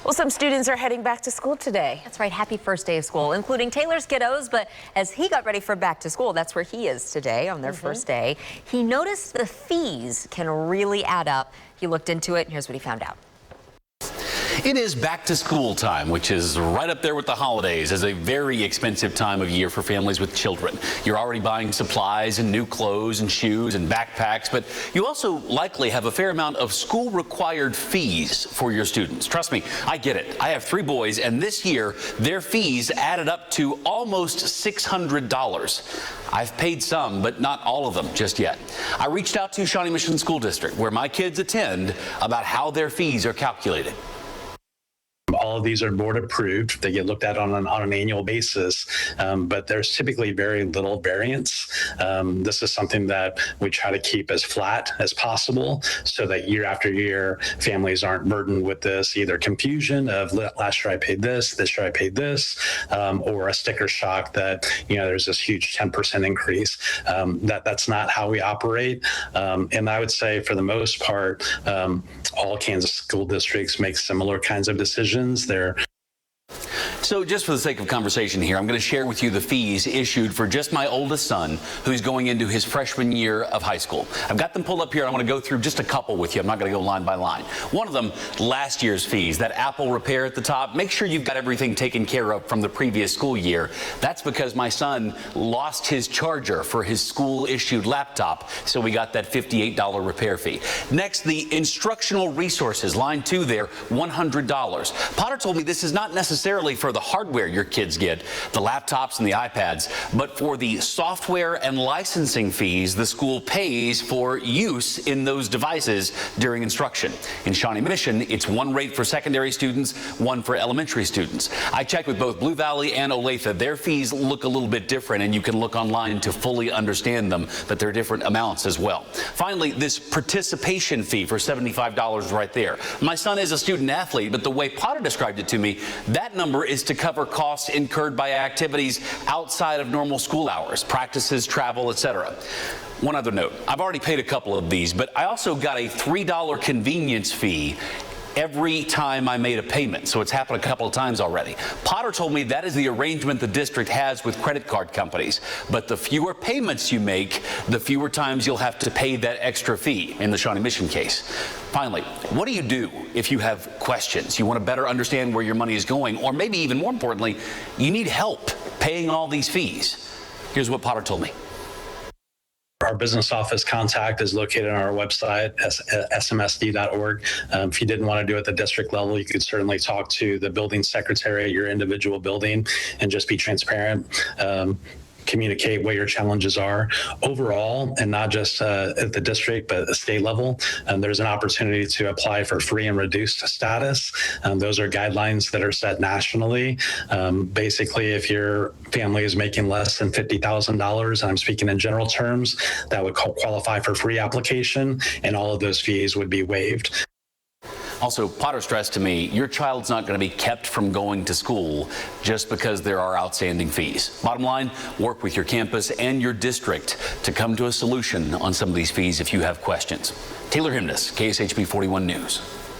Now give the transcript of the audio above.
Well, some students are heading back to school today. That's right. Happy first day of school, including Taylor's kiddos. But as he got ready for back to school, that's where he is today on their first day. He noticed the fees can really add up. He looked into it, and here's what he found out. It is back to school time, which is right up there with the holidays as a very expensive time of year for families with children. You're already buying supplies and new clothes and shoes and backpacks, but you also likely have a fair amount of school required fees for your students. Trust me, I get it. I have 3 boys, and this year their fees added up to almost $600. I've paid some, but not all of them just yet. I reached out to Shawnee Mission School District, where my kids attend, about how their fees are calculated. All of these are board approved. They get looked at on an annual basis, but there's typically very little variance. This is something that we try to keep as flat as possible so that year after year, families aren't burdened with this either confusion of last year I paid this year I paid this, or a sticker shock that, there's this huge 10% increase. That's not how we operate. And I would say for the most part, all Kansas school districts make similar kinds of decisions. So just for the sake of conversation here, I'm going to share with you the fees issued for just my oldest son, who's going into his freshman year of high school. I've got them pulled up here. I want to go through just a couple with you. I'm not going to go line by line. One of them, last year's fees, that Apple repair at the top. Make sure you've got everything taken care of from the previous school year. That's because my son lost his charger for his school-issued laptop, so we got that $58 repair fee. Next, the instructional resources, line 2 there, $100. Potter told me this is not necessarily for the hardware your kids get, the laptops and the iPads, but for the software and licensing fees the school pays for use in those devices during instruction. In Shawnee Mission, it's one rate for secondary students, one for elementary students. I checked with both Blue Valley and Olathe. Their fees look a little bit different, and you can look online to fully understand them, but they're different amounts as well. Finally, this participation fee for $75 right there. My son is a student athlete, but the way Potter described it to me, that number is to cover costs incurred by activities outside of normal school hours, practices, travel, etc. One other note, I've already paid a couple of these, but I also got a $3 convenience fee every time I made a payment, so it's happened a couple of times already. Potter told me that is the arrangement the district has with credit card companies, but the fewer payments you make, the fewer times you'll have to pay that extra fee in the Shawnee Mission case. Finally, what do you do if you have questions? You want to better understand where your money is going, or maybe even more importantly, you need help paying all these fees? Here's what Potter told me. Our business office contact is located on our website, smsd.org. If you didn't want to do it at the district level, you could certainly talk to the building secretary at your individual building and just be transparent. Communicate what your challenges are overall, and not just at the district, but at the state level. There's an opportunity to apply for free and reduced status. Those are guidelines that are set nationally. Basically, if your family is making less than $50,000, and I'm speaking in general terms, that would qualify for free application, and all of those fees would be waived. Also, Potter stressed to me, your child's not going to be kept from going to school just because there are outstanding fees. Bottom line, work with your campus and your district to come to a solution on some of these fees if you have questions. Taylor Himness, KSHB 41 News.